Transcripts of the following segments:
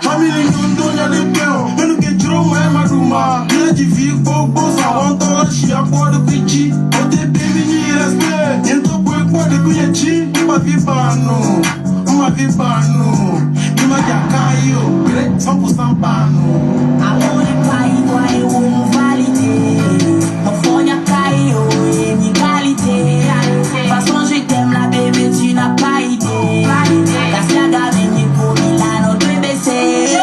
Family London, they pay. When you get your man, Maduma, let you feel both. I want to she a board of Pichi. But they baby need respect. In top work, what they could achieve. My Vipano, my Vipano. You might get Kayo, great sample Sampano. I want to buy why you won't validate. Mon phone a Kayo, ni qualité. Façon, je t'aime la bébé, tu n'as pas idée. La saga vient pour Milano, tu baisser.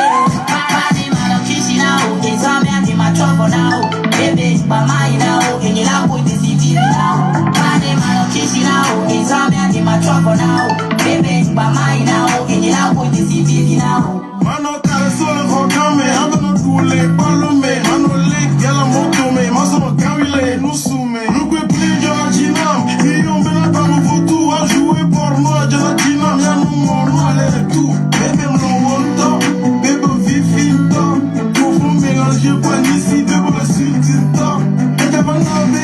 Party man, I'm kissing now. It's on me, I need my trouble now. Baby, it's by mine now. And you love with the CTV now. Party man, I'm kissing now. It's on me, I need my trouble now. Baby, it's by mine now. And you love with the CTV now. Mano cara solo rocame, ando no dule, palume, mano leg, yala moto me, maso no gawile, no sume. Nukwe play jona jinam, e yon bena tamu votu, a jouer porno, jona jinam, ya no morno, ale tout. Bébé no wonto, bébé vivinto, pour mélanger pas ici, bébé la suite-to. Et t'as pas nabe,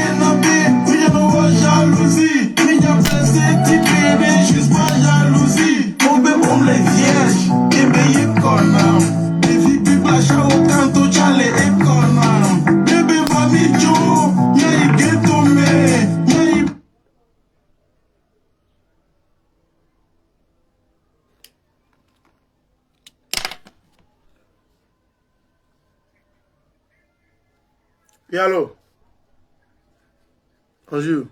mi ya no wa jalousie, mi ya blessé, typé, juste pas jalousie. Mon bébé, on les vierges. Et allô? Bonjour.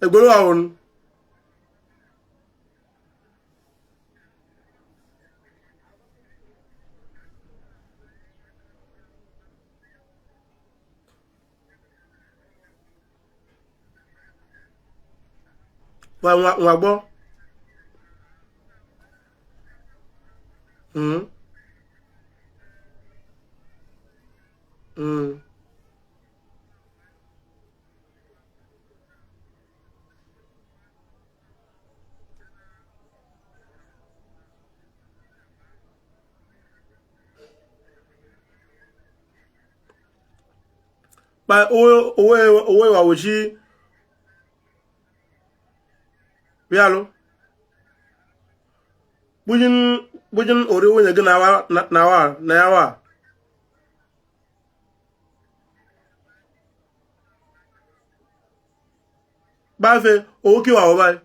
Egbolo awon. Wa gbọ́. Ba owe wa woshi. Bi allô? Bujin ore wonye gị na yawa. Ba fe o ki wa o bai.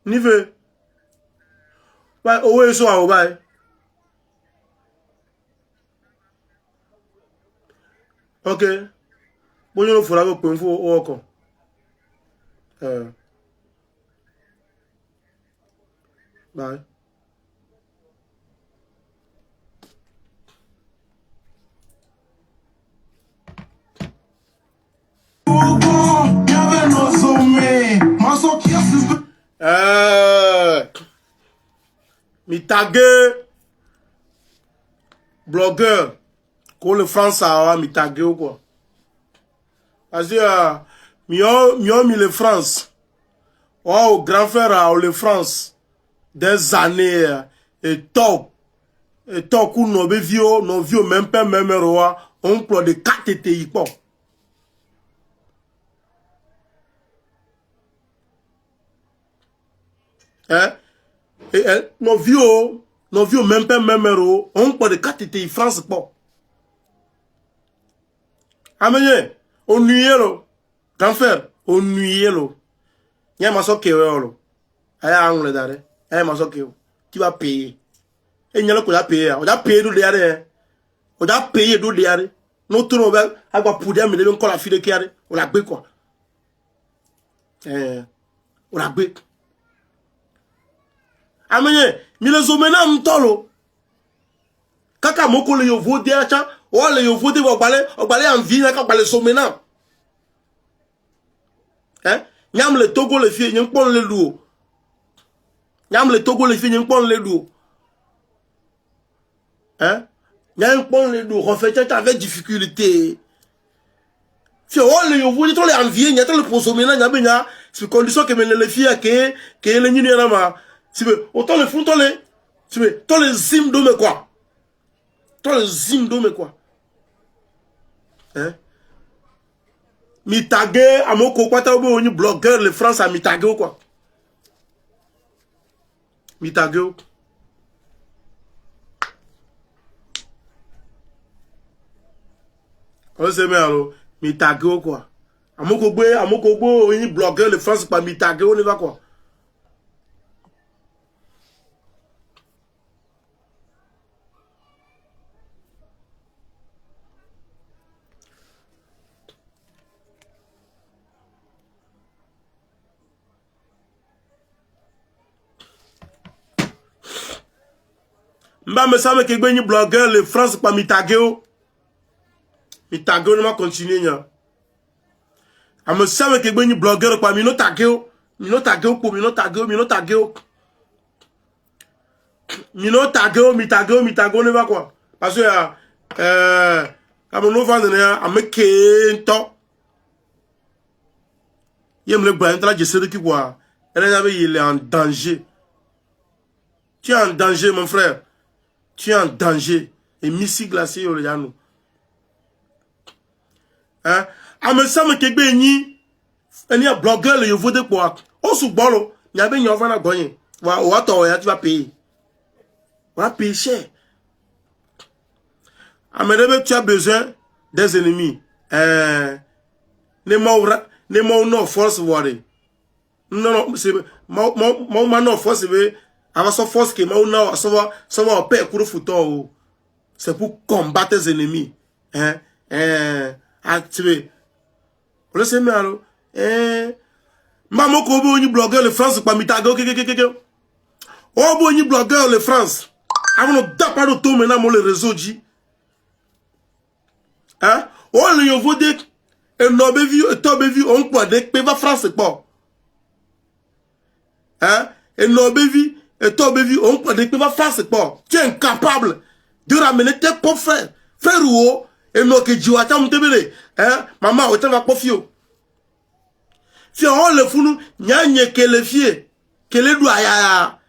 Ni fe. Ba o we so wa o bai. Okay. Bujin no fura go pe nfo o oko. Bye. Mi tagué blogueur qu'on le France a mi tagué ou quoi. Parce que mi le France. Oh, grand frère a le France des années et top ou no vieux même pas même roi on plo de 4 TTI quoi. No vieux même pas même roi on plo de 4 TTI France quoi. Amenye on nuye lo grand frère on nuye lo. Nya maso kewe lo. Aya angle dare. Aya maso kewe. tu vas payer. Et il y a le coup payer. On a payé d'où derrière. On a payé d'où derrière. Nous tournons vers à quoi pour dire mais les encore la fille de qui arrive. On l'a bé quoi. On l'a bé. Amenye, mi les omena m'tolo. Kaka moko le yo vote acha, o le yo vote o balé en vie na ka balé somena. Nyam le Togo le fie nyam pon le luo. Nyam le Togo le fie nyam pon le luo. Nyam pon le luo, refait avec difficulté. Si o le yo vote to le en vie nyata le pour somena nyam nya, c'est condition que men le fie que le nyini na ma. Si autant le fond to le zim do me quoi. To le zim do me quoi. Mi tagué à mon copain ou un blogueur le France à mi tagué quoi. Mi tagué. On se met alors mi tagué quoi. À mon copain un blogueur le France pas mi tagué on y va quoi. Mba me same ke gbe ni blogueur le France pa mi tagué ne ma continuer nya. A me same ke gbe ni blogueur pa mi no tagué pour mi no tagué ne va quoi. Parce que comme nous vendons a me kento. Yem le gba entra je sais qui quoi. Il est en danger. Tu es en danger mon frère. Tu es en danger. Et missile glacé au Yano. A me semble que Béni, il y a blogueur, il faut de quoi. Au sous-bolo, il y a bien un enfant à gagner. Tu vas payer. Tu vas payer cher. A me demande, tu as besoin des ennemis. Ne m'en non force voir. Non, c'est mon non force, avant sa force que moi ça va paix pour le fouton. C'est pour combattre les ennemis. Activer. On le sait mais alors. Maman ko ni blogueur le France pas mitago oh bo ni blogueur le France. Avant de pas de tout maintenant mon le réseau dit. Oh le yo vode et no be vu et to be vu on quoi de pe va France pas. Et no be vu et toi, baby, on peut dire que va faire ce pas. Tu es incapable de ramener tes pauvres frères. Frère ou et non que Dieu attend mon tébélé. Maman, on va pas fier. Fier, on le fou nous, nya que le fier, que le doigt ya.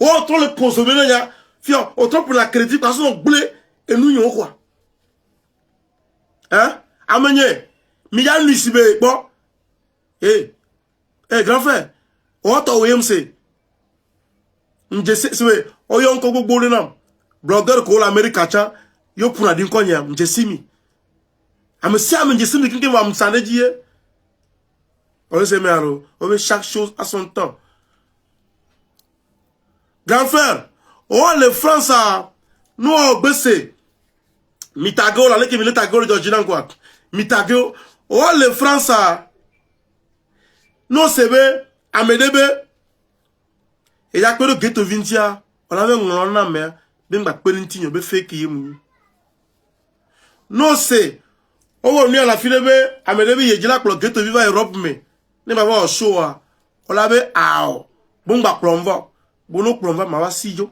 Oh, on le consommer ya. Fier, autant pour la crédit parce qu'on blé et nous y on quoi. Amenye, miyan lisibe, bon. Grand frère, on t'a OMC. M'jesi oyon ko gbogbo le nam blogger ko l'Amérique acha yo pour adin konya m'jesi mi amesi m'jesi mi kinke va m'sane dié on se met alors on met chaque chose à son temps. Grand frère oh le France nous obese mitago la leke mi le tago le jinan quoi mitago oh le France nous sebe amedebe. Et ya kwero ghetto vintia, on avait un na me, ben ba pelintinho be fake yemu. No se, o ni ala filebe, amedebe yejila klo ghetto viva Europe me. Ne ba ba show a, on avait ao. Bon ba plomva, bono plomva ma wa sijo.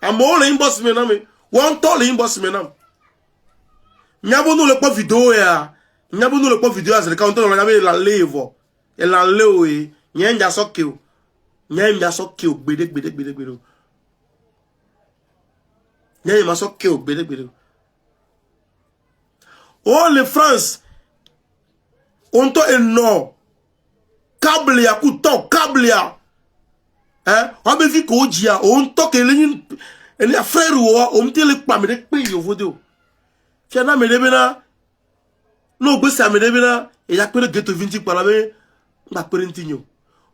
Amo le inbox me na me, won to le inbox me na. Nyabo no le po video ya. Nyabo no le po video as le counter on avait la levo. Et la leo e, nyenja sokeo. Nyem ya so ki o gbede. Nyem ma so ki o gbede. Oh le France on to eno câble ya couton câble ya on be vi ko jia on to ke le frère o mte le pa me de pe yo vodo fia na me de bena no gbe sa me de bena e ya pe le ghetto vinti pa la be ba perentinho.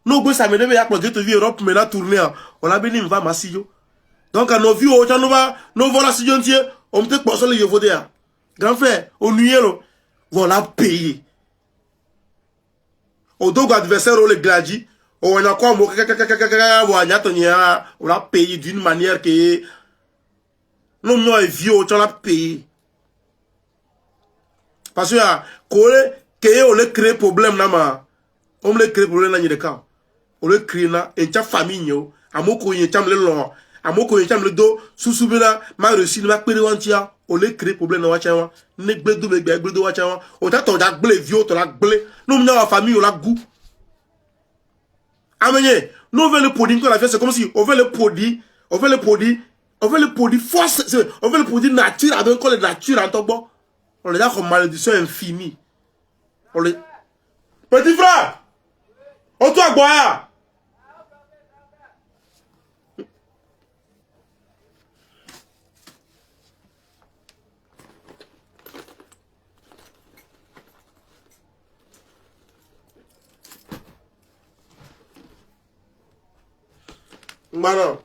No go ça me devait y avoir de Europe mais la tournée on a béni va massio Donc, à nos vies, nous voilà si Dieu entier, on peut pas se le voter. Grand frère, on nuit, voilà payer. Au dos adversaire, on le gladie, on a quoi, on a payé d'une manière que nous, nous, vieux, on a payé. Parce que, on a créé problème, on a créé problème dans le cas. On a créé, et ta famille, à mon coin, il y a le long. Amoko yecham le do susubina ma reçu ma pere wantia o le créer problème na wachawa ne gbedo me gbedo wachawa o ta to da gble vieux to la gble no mna wa famille o la goût amenye no veut le produit qu'on a fait c'est comme si on veut le produit force on veut le produit nature avec le nature en tobo on le a comme malédiction infinie on le petit frère on toi boya. Mano.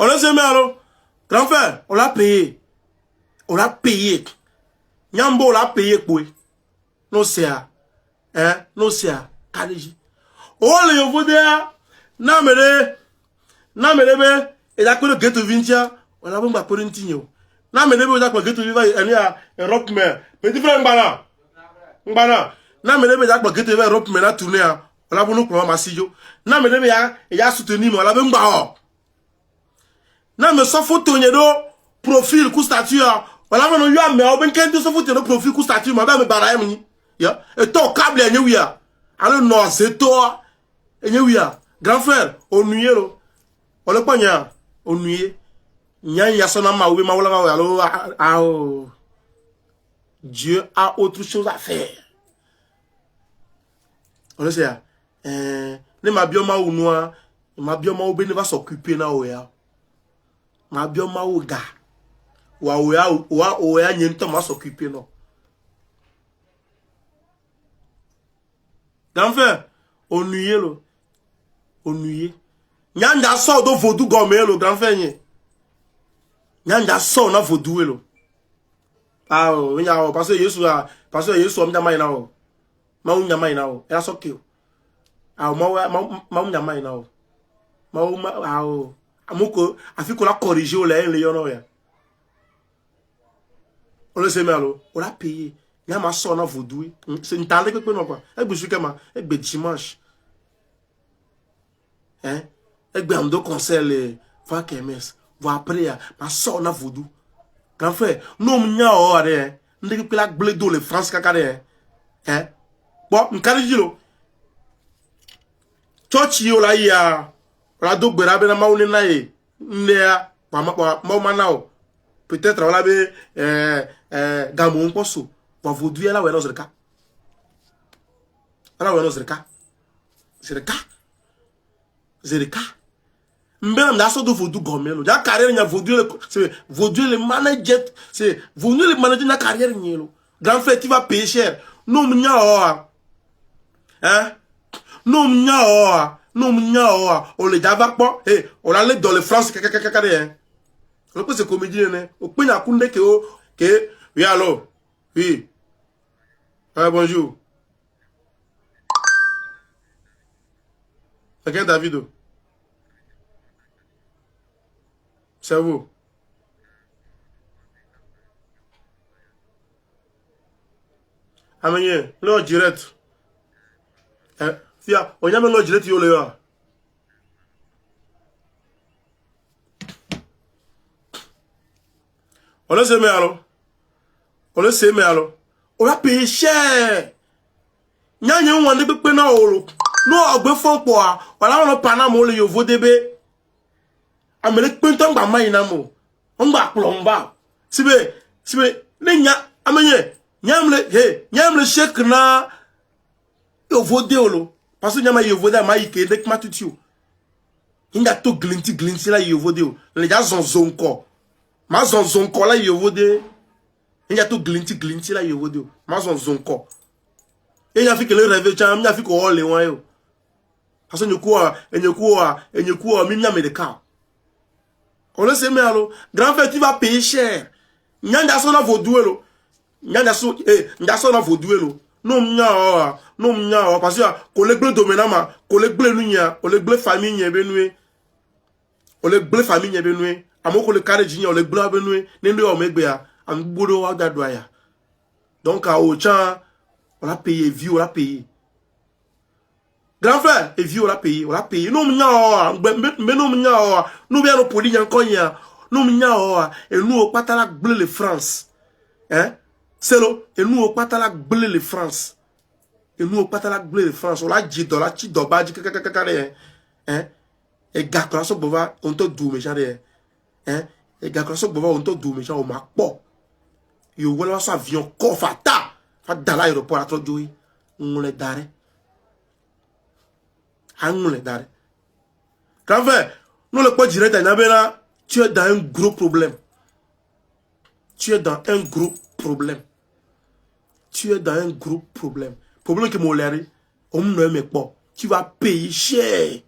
On le sait, mais alors, grand frère, on l'a payé. On l'a payé. Nyambo, on l'a payé, quoi. Non, c'est à. Hein? Non, c'est à. Kaliji. Oh, les yovos de là. Namele, et la cour de Ghetto Vintia, on a bon, pour une tigno. Namele, on a quoi, Ghetto Viva, et il y a un rock man. Petit frère, Mbana. Namele, on a quoi, Ghetto Viva, un rock man, a tourné, on a bon, nous, pour ma sijo. Namele, il y a soutenu, mais on a bon, bah, non mais ça faut tourner do profil coup statut voilà on a mais on ben quand ça faut tourner profil coup statut ma me baraye ni ya et ton câble enye wia alors non c'est toi enye wia grand frère on nuye lo on le panya on nuye nya ya sona ma we ma wala ma alors Dieu a autre chose à faire on le sait ne ma bioma ou noa ma bioma ou ben va s'occuper na o ya ma bioma oga wa oya nyento ma s'occuper non d'enfin onuye lo onuye nyanda so do vodou gome lo grand frère nyanda so na vodou lo ah o nya o parce que Yesu am nyama ina o ma un nyama ina o era so ke o ah ma un nyama ina o ma o amoko afiko la corriger o le yono ya on le sait mais alors on l'a payé il y a ma soeur na vodou c'est une tande que non quoi e gbe sukema e gbe dimanche hein e gbe amdo concert le va kemes va après ma soeur na vodou grand frère no mnya o are ndiki pela bledo le France kakare hein bon nkari jilo church yo la ya la do gbera be na maune na e nea ma nao peut-être on avait gamon poso va vodou là ouais non c'est le cas là ouais non c'est le cas même là ça do vodou gomelo ja carrière nya vodou c'est vodou le manager c'est vodou le manager na carrière nyelo grand frère tu vas payer cher non mnya o hein non mnya o on le dava pas et on allait dans le France hein le peu c'est comédien né au pena kunde que oui allô oui bonjour regarde David c'est vous amenye le direct fia on y a même le direct yo le ya on le sait mais alors on l'a payé cher Nyanya wande pe na olo. No ogbe fon po a. Wala won pa na mo le yovo debe. Amele penton gba mai na mo. On gba plomba. Sibe ne nya amenye. Nyamle shek na yovo de olo. Parce que nyama yovo da mai ke dek matutiu. Inga to glinti la yovo de o. Le ja zonzonko. Ma zonzonko la yovo de. Inga to glinti la yovo de o. Ma zonzonko. Et il a fait que le rêve, il a fait que les gens. Parce que nous courons, même des cas. On le sait, mais alors, grand frère, tu vas payer cher. Nyanda son a vaudoué, Nyanda son a vaudoué, non, parce que, collègue bleu dominant, collègue bleu nunya, collègue bleu famille n'y est benoué. Collègue bleu famille n'y est benoué. Amo collègue carré d'igno, collègue bleu benoué. N'ende o megbea, en boudou wa dadouaya. Donc, à Ochan, on l'a payé, vie, on l'a payé. Grand frère, et vie, on l'a payé, Nous, nous, bien, nos polis, encore, nous, et nous, au patalac bleu, les France. Hein? C'est l'eau, et nous, au patalac bleu, les France. Et nous, au patalac bleu, les France. On l'a dit, on l'a dit, hein? Et gars, quand on va, on te doux, méchant, hein? Et gars, quand on va, on te doux, méchant, on m'a pas. Et on va ça, avion, kofata. Dans l'aéroport à Trodjoui, on les daré. On les daré. Quand nous le poids direct à Nabela, tu es dans un gros problème. Problème que mon l'air, on ne m'aime pas. Tu vas payer cher.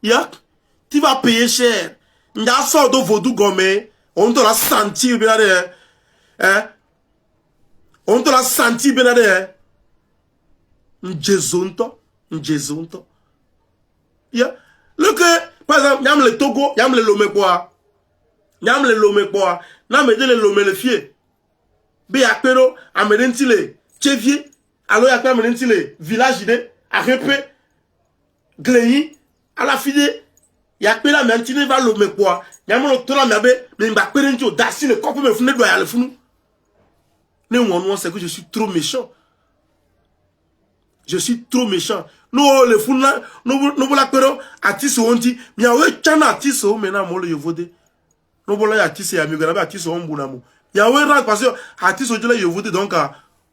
Yak, tu vas payer cher. Il y a sort de vaudou gomme, on te l'a senti, hein? On te l'a senti, Benade. N'jezonto. Yeah. Look, par exemple, yam le Togo, yam le Lomé quoi. Nam me dit le Lomé le fier. Be akpero, amedentile, Tchevier, alors yakpe amedentile, village de, a repé, Gleyi, à la fide, yakpe la mentine va Lomé quoi. Yam le tola m'abe, mais m'akperentio, dassi le corps me fune doya le funu. Non, c'est que je suis trop méchant. Nous, les fous là, nous la péro, artiste on dit, mais ouais, tiens, artiste, maintenant, moi, le yovode. Nous, voilà, artiste, et amigo, artiste, on bounamo. Ya ouais, parce que, artiste, on dit, yovode, donc,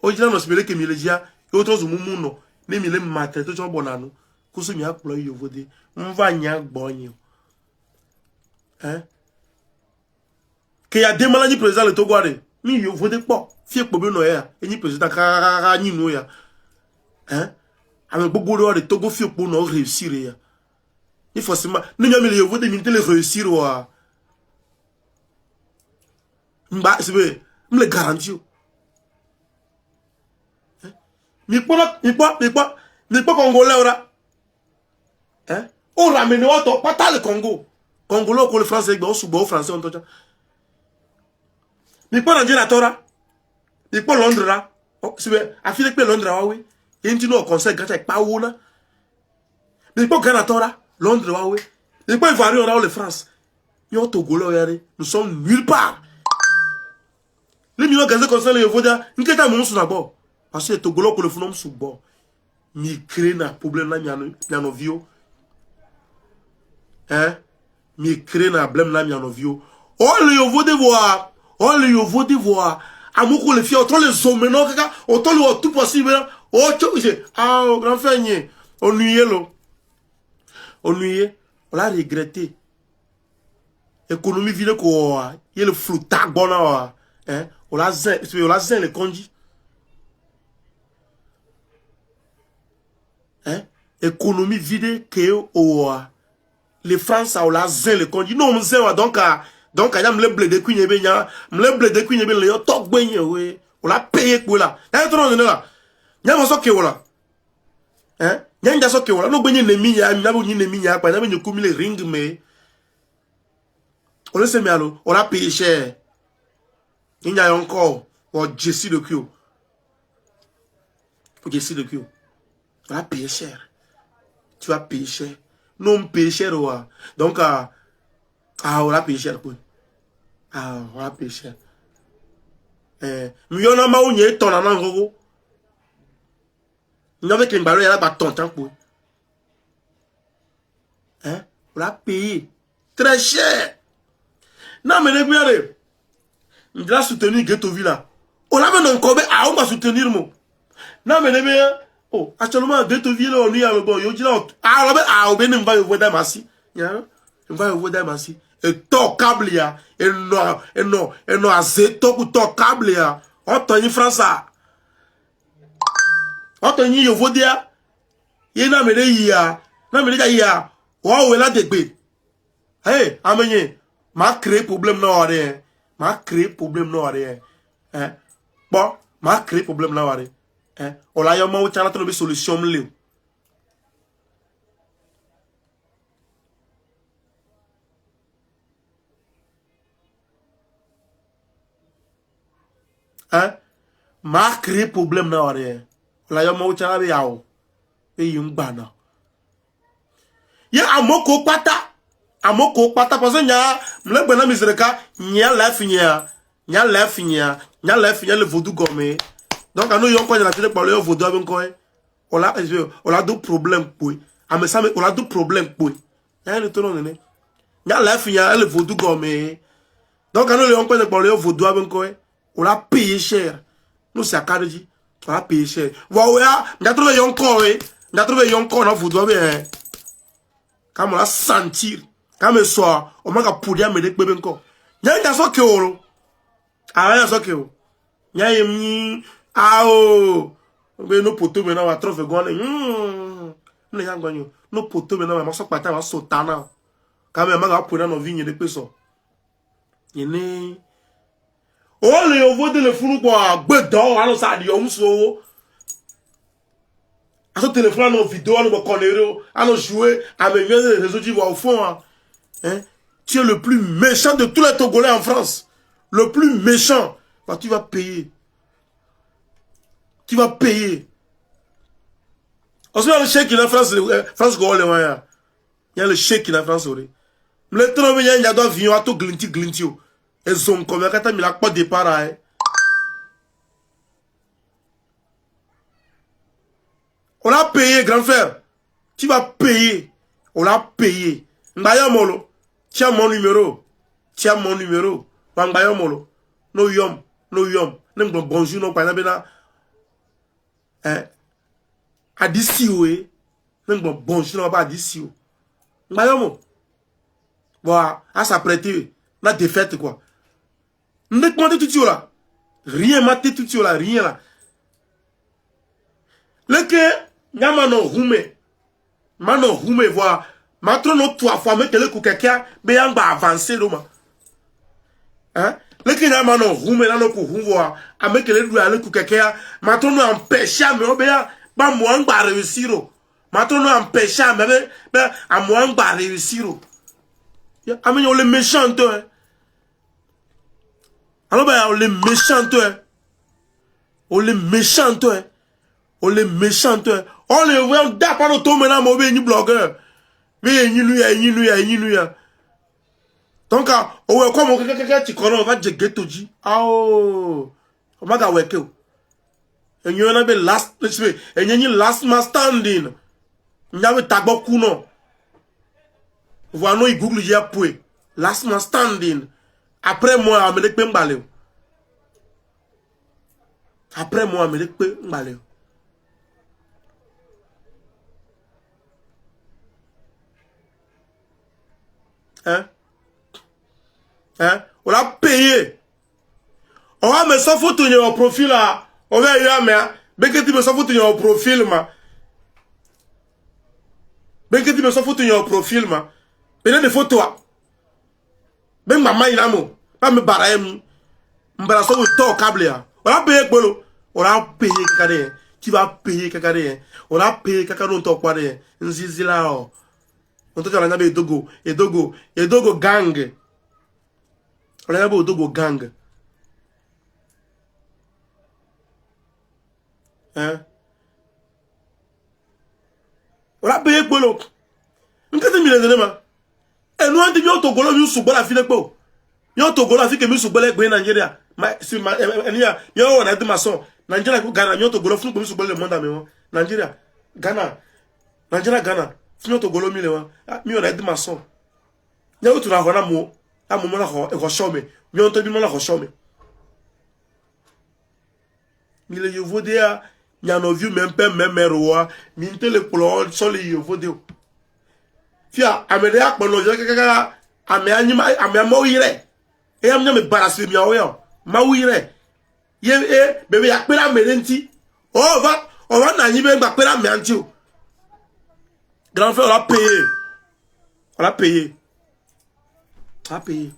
on dit, non, c'est que Milégia, et autres, au moment, non, mais il est matin, tout le bonano, que ce mia pour le yovode, on va n'y a bon. Hein? Qu'il y a des maladies président le Togoare. Mais il faut des pas. Fier pour bien noyer. Et ni président car ni noyer. Hein? Avec beaucoup de Togo fier pour nous réussir. Il faut seulement. Nous n'avons pas eu de minutes les réussir. Mba c'est vrai. Me le garantis. Mais pas congolais ora. Hein? On ramène auto pas le Congo. Congolais que le français on sous beau français on toja. Mais pas dans la Torah. Mais pas Londres là. C'est vrai. Affile que Londres là oui. Et tu nous conseil grâce pas où là. Mais pas la Torah. Londres là oui. Mais pas varier on a le France. Yo Togolais regardez. Nous sommes nulle part. Les millions de conseils les voda. Nous qu'est-ce que nous sommes d'abord. Parce que Togolais que le font sous bord. Mi crée un problème là miano vio. Hein? Mi crée un problème là miano vio. Oh le voda voir. Oh le voda voir. Amoukou les filles, autant les hommes non kaka, autant le tout possible. Oh tu ah grand frère nié. Ennuyé lo. Ennuyé. On l'a regretté. Économie vide quoi. Il y a le flou tag bon là. Hein? On l'a zen le conji. Hein? Économie vide que les Français on l'a zen le conji. Non on zen donc il y a me blé de cuine benya, me blé de cuine benya yo tok benye we. On l'a payé pour là. Hein trop là. Nya mo so ke wala. Hein? Nya nda so ke wala. No benye nemi ya, na bo ni nemi ya, pa na benye komi le ring me. On le sait mais alors, on l'a payé cher. Il y a encore pour Jessie de Kyo. Pour Jessie de Kyo. On l'a payé cher. Tu vas payer cher. Non, on paye cher ouais. Donc on l'a payé cher quoi. On l'a payé cher. Mais on a ma ouïe ton anan gogo. Nous avec les ballons, il y a pas de temps pour. Hein? On l'a payé. Très cher. Non, mais regardez. On a soutenu Ghetto Villa. On a même encore, on va soutenir moi. Non, mais regardez. Oh, actuellement, Ghetto Villa, on y a le bon. On va voir des massis. On va voir des massis. Et ton câble, ya. Et non, azeto ou ton câble, ya. On t'en y France. On t'en y yovodia. Il n'a pas ya. Non, mais les gars, wow, elle a des bébés. Hey, amenye, m'a créé problème non rien. M'a créé problème non rien. Hein? Bon, m'a créé problème non rien. Hein? On l'a y'a où tu as trouvé solution m'lé. Hein? M'a créé problème non rien. On l'a y'a où tu as trouvé yao. Et yung bana. Ya amoko pata parce que nya mle bana misreka nya la finia le vaudou gomme donc anu yon ko na tele parler vaudou avec ko on a deux problèmes pour ame ça on a deux problèmes pour ya le tono ne nya la finia le vaudou gomme donc anu yon ko na parler vaudou avec ko on a payé cher nous c'est akadeji on a payé cher wa ya nda trouver yon ko na vaudou avec quand on a sentir quand me soir on m'a poudia me dekbe benko nya nya so ke oro ara so ke o nya yemi ao be no poto me na wa trofe gone ne ya gwanyo no poto me na ma so pata ma so tana quand me ma poudia no vigne dekbe so yene o le ovo de le funu kwa gbedo alo sa di o muso à ce téléphone, nos vidéos, nos conneries, à nos jouer, à mes réseaux qui vont au fond. Hein? Tu es le plus méchant de tous les Togolais en France. Le plus méchant. Bah, tu vas payer. Tu vas payer. On se met le chèque qui est en France. France, il y a le chèque qui est en France. Le temps, il y a un avion, il y a un glinti. Et zone, comme il y a pas de départ. On l'a payé, grand frère. Tu vas payer. On l'a payé. Mbaya molo. Tiens mon numéro. Mbaya molo. No yom. N'importe bonjour, non, pas n'a Adisi oué. N'importe bonjour, non, pas adisi ou. Mbaya molo. Voilà. À s'apprêter. La défaite, quoi. N'importe tout là. Rien maté tout là. Rien là. Le que. Mano hume voir matrono 3 fois mais que le quelqu'un bien va avancer là hein le que mano hume là no ko voir avec que le doit le quelqu'un matrono empêcher mais bien ba moi va réussir matrono empêcher mais à moi va réussir amenyo le méchant toi alors ben le méchant toi on les méchants toi on les voit d'apart au tombe là mauvais ni blogueur mais ni donc on va comme quelqu'un tu connais on va te ghetto ji on va ga weke et y en a last man standing il y avait tagbo kuno voilà no google ya pour last man standing après moi amelek pe mbale Hein? On l'a payé. On va me s'en foutre au profil là. On va y aller, mais que tu me s'en foutre au profil, ma. Ben que tu me s'en foutre au profil, ma. Ben des photos. Ben maman il a mot. Pas me barrer. M'bara so with talk câble là. On l'a payé bolo. On l'a payé kakade. Tu vas payer kakade. On l'a payé kakade on talk quoi de. Nzizi là. On te dit Edogo gang. On a Edogo gang. Hein? On a payé pour l'autre. On a dit millions. Et nous on dit yo Togolo yo sous la fille po. Yo Togolo fi que mi sous la Nigeria. Yo on a dit maçon. Nigeria Ghana nyoto golo funu pomi sugbo le monda me won. Nigeria Ghana funu to golo mi le won. Mi o red mason. Nya o tu na ho na mo. A mo na ho e ko show me. Mi on to bi mo na ho show me. Mi le yovo de a nya no view même pe même roa. Mi nte le polo so le yovo de. Fia amede akpono je kaka ame anyima ame mawire. E am nya me barase mi awo mawire. Ye bebe ya pera merenti. On va na nyi be gba pera me anti o. Grand frère, on l'a payé. On l'a payé. On l'a payé.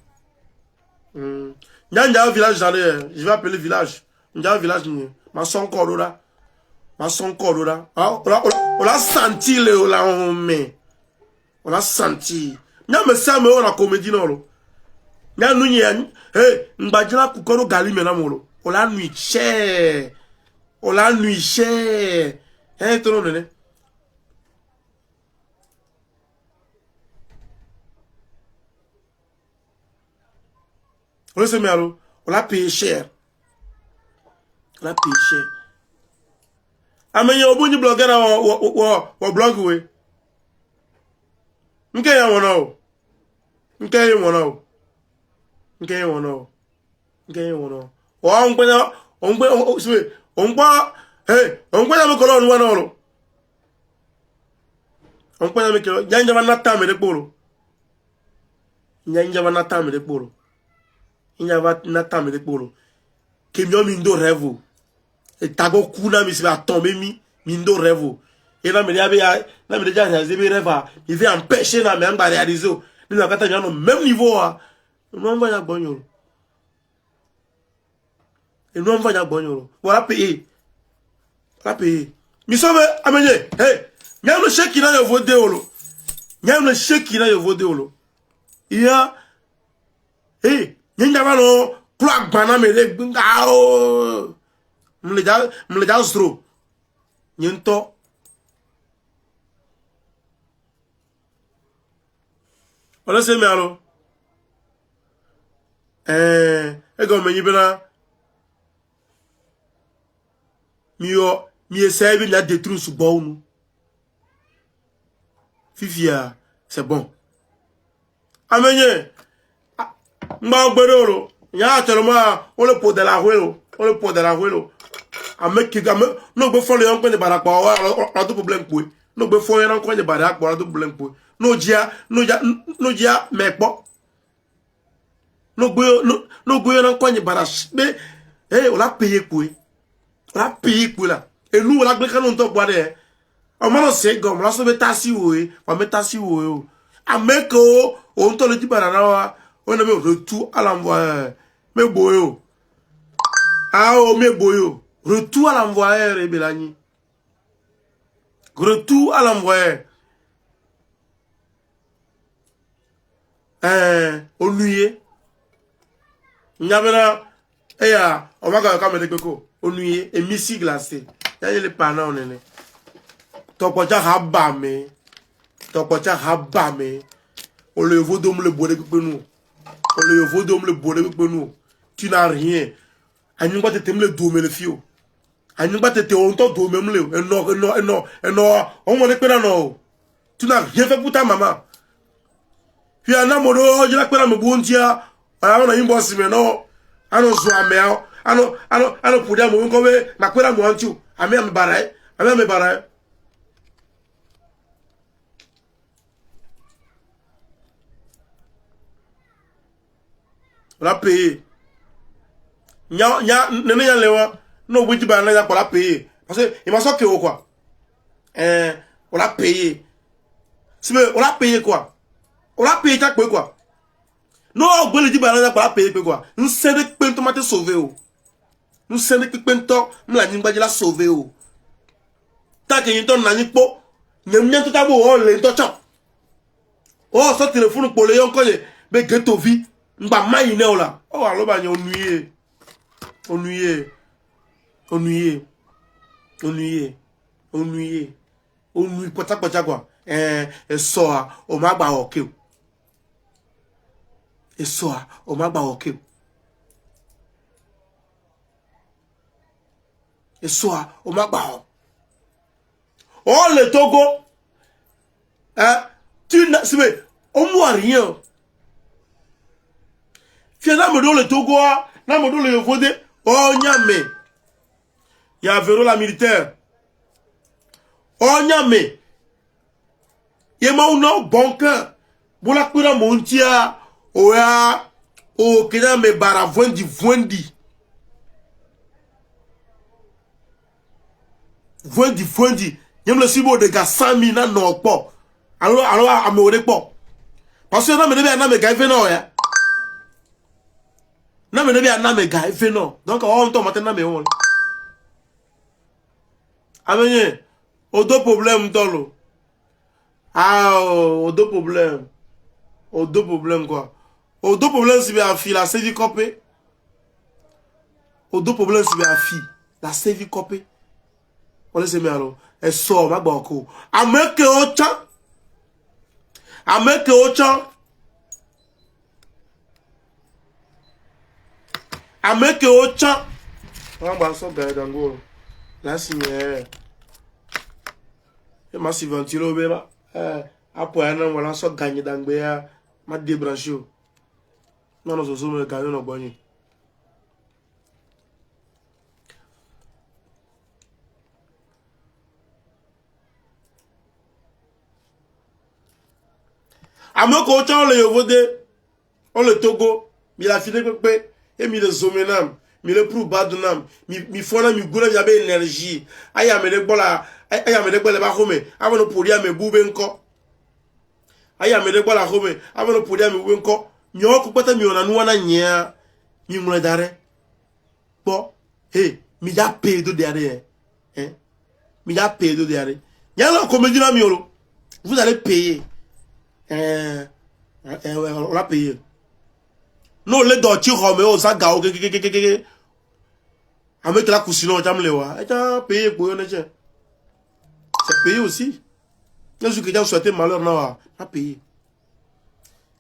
Nyanja au village, je vais appeler le village. Nyanja au village, ma son corps là. Ma son corps là. On l'a senti le là on met. On l'a senti. Nya me ça me on la comédie non. Nya nous n'y hey, mbadjala kukoro gali mena molo. On l'a nuit cher. On l'a nuit cher. Hein, ton nom on l'a payé cher. On l'a payé cher. Amenye obunyi blogueur wa blog we. Nke ya wona o. Nke ya wona o. Nke ya wona o. Nke ya wona o. Wa ongbena hey, ongbena me kolon wa no. Ongbena me kelo, nyanja va nata me de polo. Nyanja va nata me de polo. Inya va nata me de polo. Ke mi o mindo revo. E tago kuna mi se va tomber mindo revo. Et là me dia be ya, na me déjà ya zebe reva, il veut empêcher na me amba réaliser. Ni na kata no même niveau a. Non va ya gbonyo. Et non va ya gbonyo. Voilà payer. Voilà payer. Mi sobe amenye. Hey, nya no chèque na yo vode olo. Nya no chèque na yo vode olo. Iya hey, nya va no plug bana me le ngao. Mle ja zro. Nyento. Wala se me alo. Ego me yibena. Mi essaye de détruire ce bon. Fifia, c'est bon. Amenye. Mba gbedoro. Ya tellement on le pot de la ruelo. On le pot de la ruelo. Ame ki game no be fon le yon ko ne barak pa wa do problème pou. No be fon yon ko ne barak pa do problème pou. No dia me po. No go yon ko ne barak be on l'a payé pou. On l'a payé pour là. Et nous on l'a gbe kan on to boire. On m'a c'est gomme la so be tasi wo va me tasi wo. Ame ko on to le di banana wa. On a me retour à l'envoi. Me boyo. Ah oh me boyo. Retour à l'envoyeur, Belani. Retour à l'envoyeur. Onuye. Nyabena. Eya. On va quand même koko. Onuye. Et misi glacé. Y'a les panas, on est. Topocha habame. Topocha habame. On le vaut d'homme le bourré que nous. On le vaut d'homme le bourré que nous. Tu n'as rien. Anou pas te t'aimer le dôme le fio. Anou pas te te on t'en dôme le. Non. On m'en est pas non. Tu n'as rien fait pour ta maman. Puis un amoureux, je l'ai pas me bon dia. On a une bosse mais non. Ano zoa mea. Ano pour dire mon comme na kwela mo antu. Ami me barai. On l'a payé. Nene ya lewa. Non, oui, tu vas aller pour la payer. Parce que il m'a sorti quoi. On l'a payé. On l'a payé quoi. On l'a payé quoi. Non, on va dire pour la payer quoi. Nous sommes des pentes tomate sauvé. Nous sommes des pentes nous la nimba de la sauvé. Tant que nous n'avons pas, nous n'avons pas beau les tochants. Oh, ce téléphone pour les gens connaît. Mais ghetto vie. Nous pas maïné là. Oh, alors bah ennuyé, pota quoi. Et soa, o ma gba oke. Et soa, o ma gba oke. Et soit, au Magba. Oh, le Togo. Hein? Tu n'as, c'est, on voit rien. Finalement, dans le Togo, dans le Vodé, oh, Nyame. Il y a Véro la militaire. Oh, Nyame. Il y a un bon cœur. Bola Kura Montia. Oya. Oh, Kena me bara voindi. Voindi. Yem le sibo de gars 100 000 nan non pas. Alors, à me répondre pas. Parce que non, mais na me gars fait non, ya. Non, mais na me gars fait non. Donc, on tombe maintenant, mais on. Amenye, au deux problèmes, tolo. Ah, au deux problèmes. Au deux problèmes, quoi. Au deux problèmes, c'est bien fille, la sévie copée. Au deux problèmes, c'est bien fille, la sévie copée. On laisse me alors. Elle sort, ma banco. Ameke Ochan. Ameke Ochan. Ameke Ochan. On va s'en gagner dans le là, c'est mieux. Et ma si ventilo, béba. Après, on va s'en gagner dans le ma débranché. Non, non, je me gagner dans le bonnet. Ameke Ochan, le Yovode. On le Togo. Il a fini pépé. Et mi le zomenam. Mi le prou badunam. Mi fona mi guna mi abe énergie. Aya me de bola. Aya me de bola ba home. Ava no podia me bube nko. Aya me de bola home. Ava no podia me bube nko. Nyo ko pata mi ona nuwana nya. Mi mule dare. Bo. Hey, mi da pay do dare. Hein? Mi da pay do dare. Nya la comédie na mi olo. Vous allez payer. On l'a payé. Non, les dotiers Roméo, ça gao, avec la cousine, on t'aime les wa. Et t'as payé pour eux, c'est payé aussi. Les gens qui ont souhaité malheur, non, m'a payé.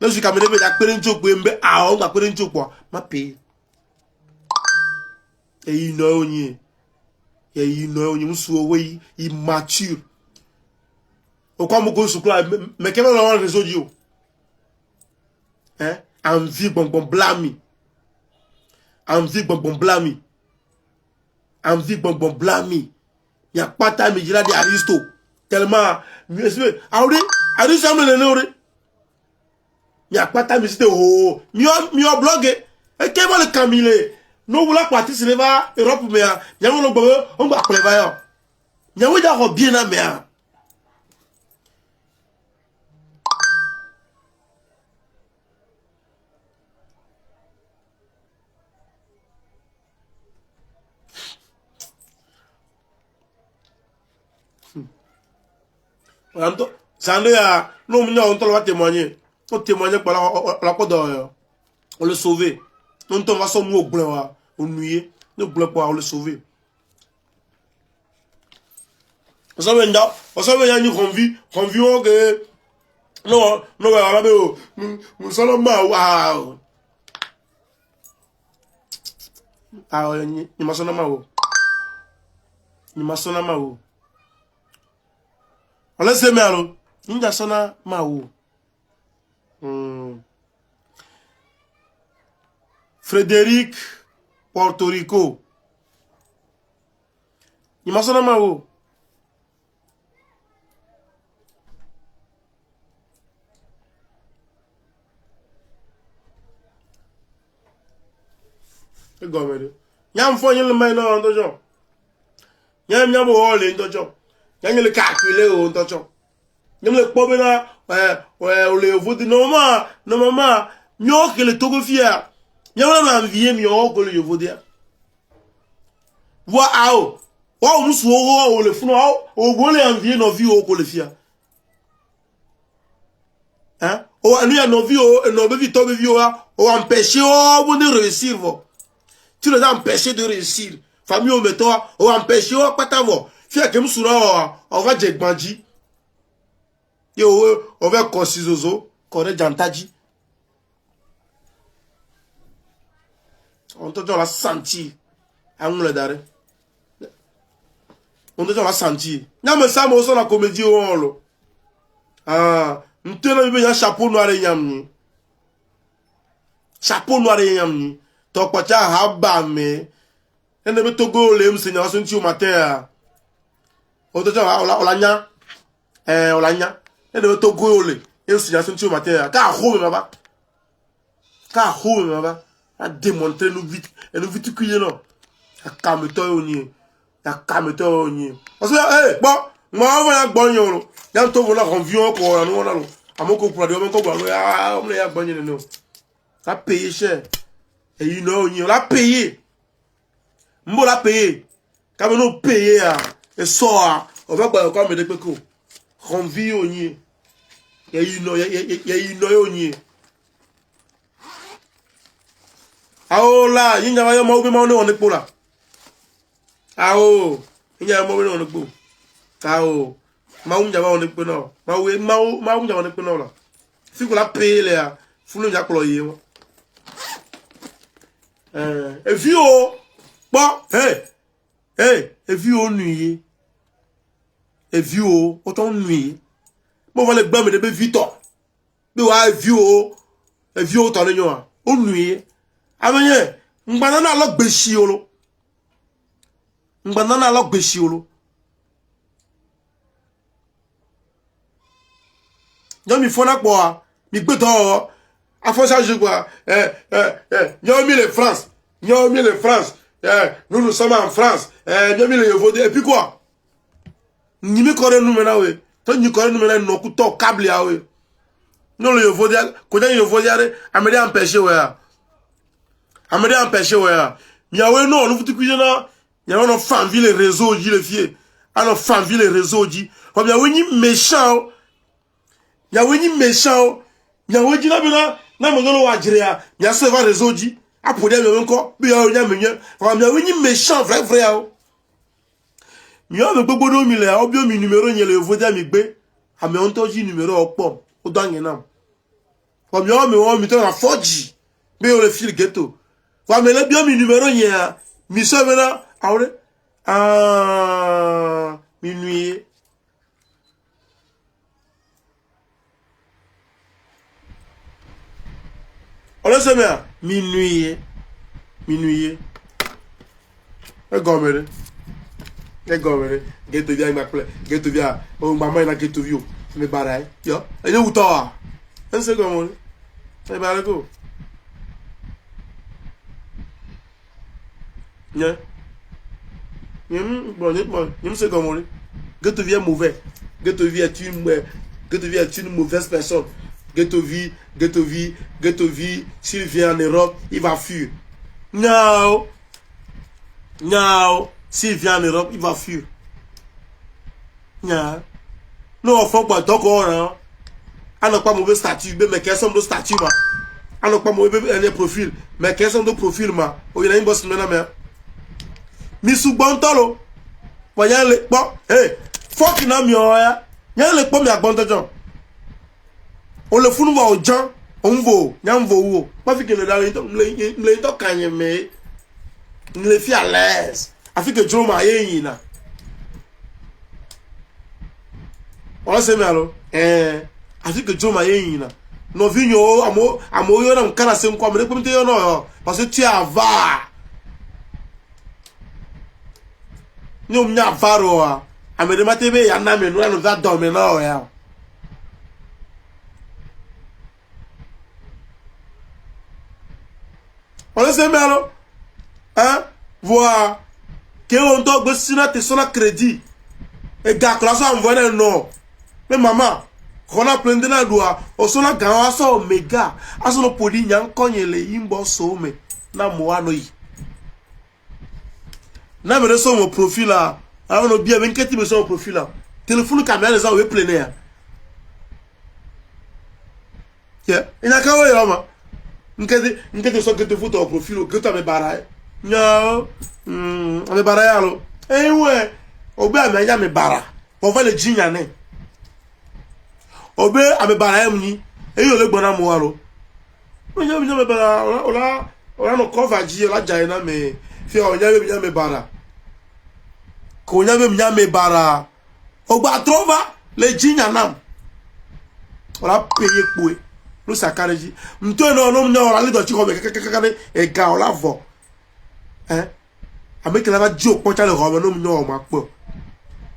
Les gens qui ont amené la pérenture pour m'be, ah, on m'a pérenture quoi, m'a payé. Et il n'a rien. Et il n'a rien, il est immature. Au quoi, mon gosse, mais quel est le réseau du haut? Hein? Envie bon blâmi. Envie bon blâmi. Envie bon blâmi. Il n'y a pas de temps, mais il y a des aristos. Tellement. Aristo, il n'y a pas de temps, mais c'était oh. Mio blogué. Et qu'est-ce que le Camille? Nous voulons partir sur l'Europe, mais il y a un peu, on va prévoir. Il y a un peu bien à mer. Sandé a, non, on va témoigner. On témoigner par la côte d'or. On le sauver. On va son mot blanc, on nuit. Nous blanc pour le sauver. On s'en vient là. On s'en vient nous convie que. Non, nous sommes waouh. Ah, ni ma sonne mao. Ni ma sonne mao. On laisse les mains. Ninja sona mao. Frédéric, Porto Rico. Ni ma sona mao. E gomede. Nyam fo yin le mai no ndojo. Nyam o le ndojo. Nyam le calculer o ndojo. Nyam le pobe na o le vodi no mama nyo ke le Togo fia. Nyam na envier mi o ko le vodi. Wa ao. Wa musu o le funu o go le envier no vi o ko le fia. Hein? O anu ya no vi o no be vi to be vi o empêcher o de réussir vo. Tu les as empêchés de réussir. Famille au métro, ou empêché, ou pas t'avoir. Fais que nous souvent, on va dire bandit. Yo, on va consisozo, qu'on est jantaji. On te donne la senti. À nous le daré. on te va sentir nyam ça mo so na comédie on lo ah ntena bi ya chapeau noir nyam ni chapeau noir nyam ni to kwa cha ha ba me ene be togo le msenya so nti o matin on te va olanya olanya ene be togo le msenya so nti o matin ka ho me baba ka ho me baba a démontrer nous vite et nous vite cuire non a calme toi oni a calme toi oni parce que bon moi on va bon yo ya to vola convion ko no na lo amoko pour de ko gba ah on ya bon ni no la payer cher et you know oni la payer mbo la payer ka no payer et so on va gba ko me de pe ko convion oni ya you know oni aola yinya wa mo bi mo no nipo la ao yinya mo bi no nipo kao ma unja wa nipo no ma unja wa nipo no la fi ko la pele a fu no ja klo yi wo e fi o po e fi o nuit e fi o ton nuit mo va le gba me de be Victor bi wa fi o ton nyo o nuit amenye ngbanana lo gbeshi olo mi fona po mi gbe to afosa je quoi nyomi le France nous sommes en France nyomi le Yovodé et puis quoi ni me kore nu mena we to ni kore nu mena no ku to câble a we no le Yovodé ko ja Yovodé are amede empêcher we amede empêcher we mi awe no no futu kujena ya no fan ville réseau ji le fie ano fan ville réseau ji ko mi awe ni méchant ya we ni méchant ya we ji na bi na mo no wa jire ya ya se va réseau ji apode mi nko bi ya nya menye ko mi awe ni méchant vrai o mi o me gbogbo do mi le o bi o mi numéro yen le Yovodé mi gbe ame on to ji numéro opo o do yen na ko mi o mi to na 4G bi o le file ghetto wa me le bi o mi numéro yen mi so me na awre minuit on se met minuit e gomere ghetto via ma ple ghetto via o mama na ghetto view me barai yo e le uto a en se gomore e bare ko nya Nyem se gomore ghetto via mauvais ghetto via est une mauvaise personne ghetto vie s'il vient en Europe il va fuir non s'il vient en Europe il va fuir non faut pas d'accord on n'a pas mauvais statut mais quels sont nos statuts ma on n'a pas mauvais profil mais quels sont nos profils ma o il a une bosse maintenant mi sugbantolo wanya le po fuck na mi o ya nya le po mi agbontojo o le funu wa ojan o nvo nya nvo wo pa fi ke le dare to kanye me le fi à l'aise afi ke joro ma yin na o se me alo afi ke joro ma yin na no vinyo amo yo na nkara se nko me ko mte yo no parce que tu ava nyom nya varo a amede matebe ya na me no na that dome na o ya on se melo voir que on doit gosina te sona crédit e ga classe envoyer non mais maman on a plein de na doa o sona gan so mega aso no podi nyan konyele imbo so me na mo ano yi na me so mon profil là alors no bien 24 me so mon profil là téléphone caméra les a we pleiner yeah ina ka we ma nkete so kete photo profil que tu me bara no me bara ya lo we obe ame ya me bara on va le jinya ne obe ame bara em ni eyo le gbona mo wa lo o nya me bara ola no cover ji ola jai na me fi o nya me bara konya be mnyame bara ogba trova le jinya nam ora payer pour nous ça kareji mto no no nya ora le do chiko be kakakane e ga ola vo avec la va dio pocha le robe no nya o ma po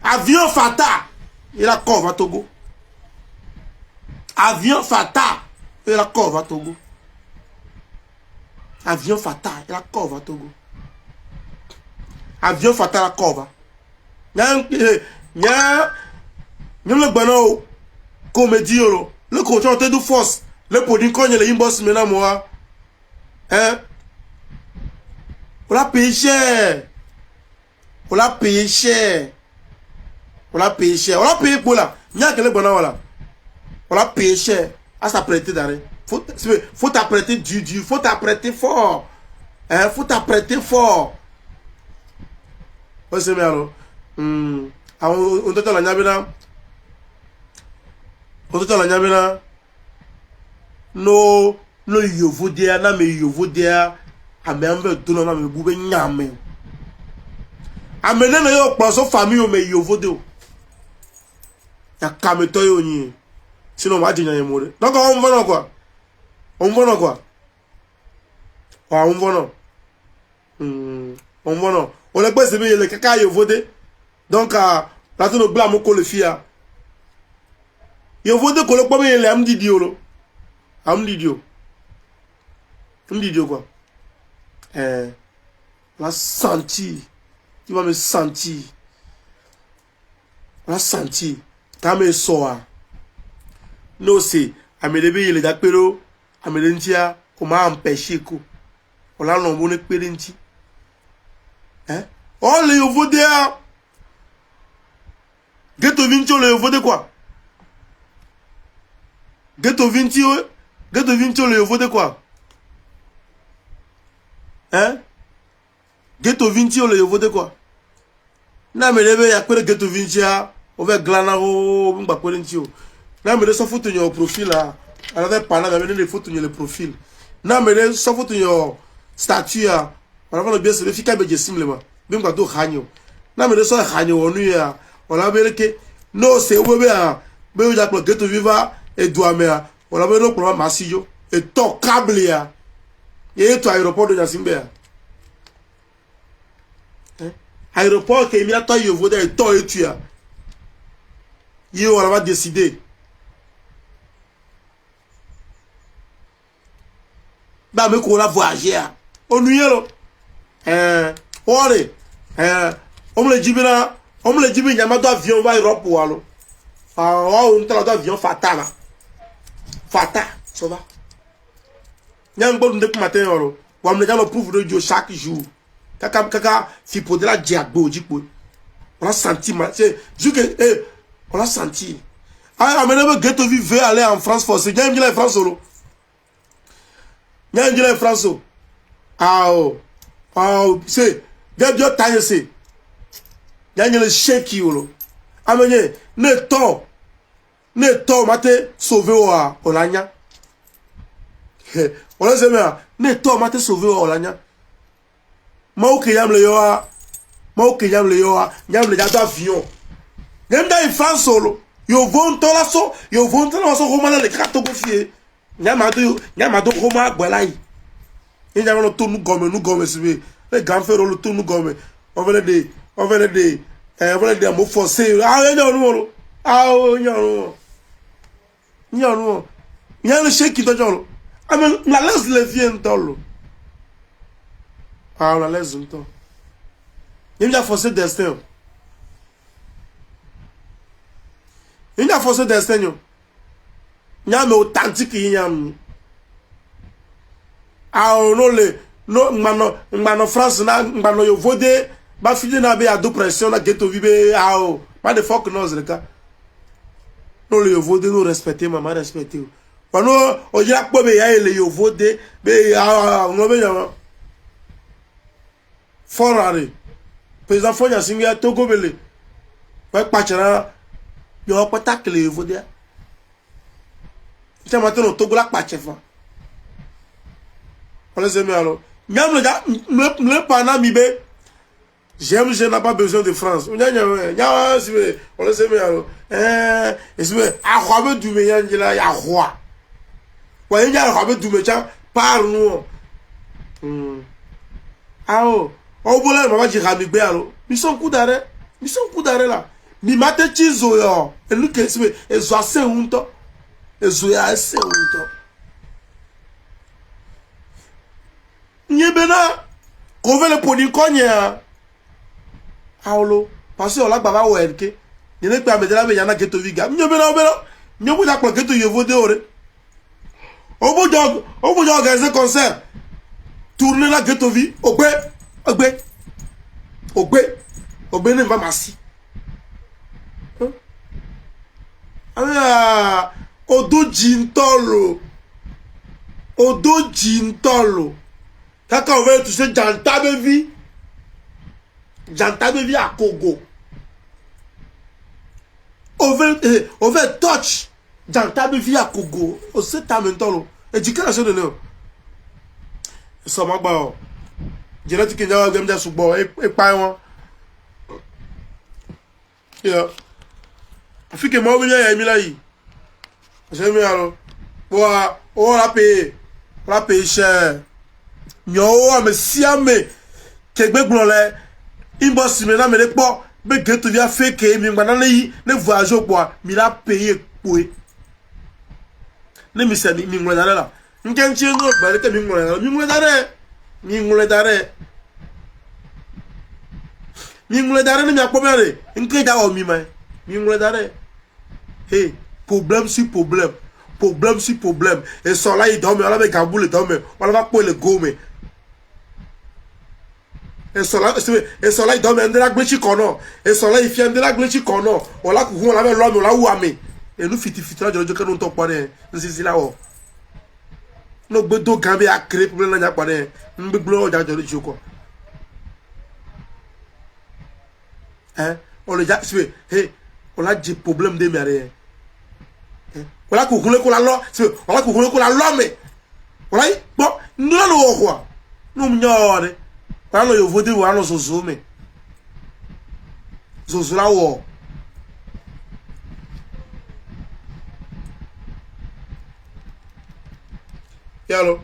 avion fata il a corps à Togo avion fata il a corps à Togo avion fata il a corps à Togo avion fata la corps nya le bano comédie le coach en tête de force le podin kogne le imboss mena moi on l'a payé cher on l'a payé cher on l'a payé cher on l'a payé pour là nya que le bano voilà on l'a payé cher à s'apprêter d'arrêt faut t'apprêter dur faut t'apprêter fort faut t'apprêter fort c'est bien alors on t'entend la nyabina on t'entend la nyabina no yovodea na me yovodea ame ambe dono na me bube nyame amene na yo kpaso famille o me yovodeo ya kameto yo ni sinon ma dinya yemore donc on vono quoi on vono on le pese be le kaka yovode donc la to no blamo ko le fia yovode ko le po me le amdidio amdidio quoi la senti tu vas me sentir la senti ta me soa no c'est amelebe le dakpero amelentia ko ma empêcher ko on la no mo ne perenti oh le yovode Ghetto Vinci le yovode quoi Ghetto Vinci le yovode quoi Ghetto Vinci le yovode quoi na me lebe ya kwere Ghetto Vinci o ve glana o ngba kwere ntio na me le so photo your profil là ala pa na me le photo le profil na me le so photo your statut ala va le bien se fika be jesim le ma bi ngba do khanyo na me le so khanyo onu ya on a que no c'est où be o ja pro Ghetto Viva et douamea on a no problème masiyo et to câble ya et to aéroport de Jasimbe aéroport que mi ato yo voda et to et tu ya on va décider ba me ko la voyager on nuit lo ore on me le dit bien on me le dit, il y a un avion va Europe ou alors. On a un avion fatal. Fatal, ça va. Il y a un bon de matin, on me le prouve de Dieu chaque jour. Kaka, si pour de la diabo, on a senti, on a senti. Ah, mais Ghetto Viva veut aller en France forcé. Il y a un en France solo. Il y a un en France. C'est, Dieu taille, c'est. Y'a le chèque yolo. Amenye ne to mate sauver o olanya. On les aime ne to mate sauver o olanya. Mauke yam le yoa. Yam le jado avion. Yam da in France solo. Yo von to la so romana le krato gofie. Nyamado roma gwelai. Yam no to nous gomme sibe. Les grands frères le to nous gomme. On venait de mo forcer le chèque qui donne la laisse le vient tolo la laisse un temps il a forcé destin il y a mais authentique il y a no mano France na mano yo vode ba fille na be ado pression na Ghetto Vibe pas de fuck nos le cas no le yo vode no respecter maman respecter pano o ya po be ya le yo vode be no be ya forare président fonya singa Togo bele pa pachara yo pata le yo vode tu matin no Togo la pachefa on les aime alors même le pana mi be J'aime, je n'ai pas besoin de France. On le sait, mais alors. Et c'est à Robert Douméan, il y a roi. Ouais, il y a Robert Douméan, parle-nous. Ah oh, oh, voilà, maman, j'ai ramené alors. Ils sont coup d'arrêt. Ils sont coup d'arrêt là. Mi mate chizo yo. Et nous, qu'est-ce que c'est? Et zo assez unto. Et zo assez unto. Nye bena. Kove le poni konye. Aolo. Parce que on l'a baba ouerke. Nye ne pas me de la yana geto viga. Nye bena. Nye vous d'accord geto yevo de ore. Obo jog organiser concert. Tourner la geto vi. Ogbe ne va massi. Ah, odo jintolo. Kaka on veut toucher Janta de vie à Kogo. On veut touch Janta de vie à Kogo. On sait ta mentolo. Éducation de nous. Ça m'a pas. Je l'ai dit que j'avais gagné sur bord et pas moi. Yeah. Afi que moi bien y a mis là y. J'aime alors. Bon, on l'a payé cher. Nyo me siame kegbe glole. Inbox me na me le po. Be geto via fake mi ngba na le voyage po. Mi la payé poe. Ne mi se mi ngwe dare la. Nken chengo ba le ke mi ngwe dare. Mi ngwe dare ni mi akpo mere. Nke da o mi mai. Mi ngwe dare. Hey, problème sur problème. Et ça là, il dorme, on va avec Gamboul, il dorme, on va pour le gomme. Et ça là, il dorme, on a la glitch kono. Et ça là, il fait de la glitch kono. On l'a coucou, on avait l'homme, on l'a ouamé. Et nous, fiti, là, je ne nous t'en connais. Nous, c'est là, oh. Nous, bedo gambé à créer pour le n'a pas de. Nous, bedo, de joko. Hein? On le dit, hey, on a des problèmes de mère. Voilà qu'on voulait qu'on la loi, voilà qu'on voulait qu'on la loi, mais voilà, bon, nous allons quoi? Nous m'ignorons, voilà, nous voulons voilà, nous sommes mais zozo là où? Yallo.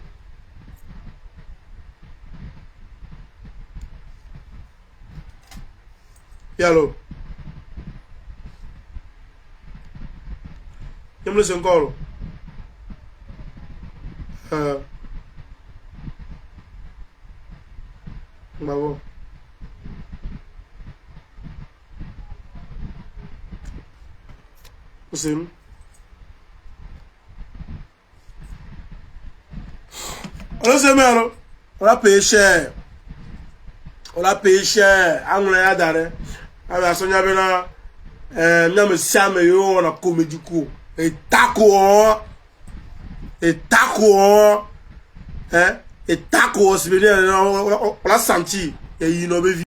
Je me laisse encore. Bravo. C'est nous. On se met alors. On a payé cher. Anglais à Daré. Avec Sonia Bena. Nous me sommes on a comédie coup. Et taco, hein, et taco, c'est bien, on l'a senti, et il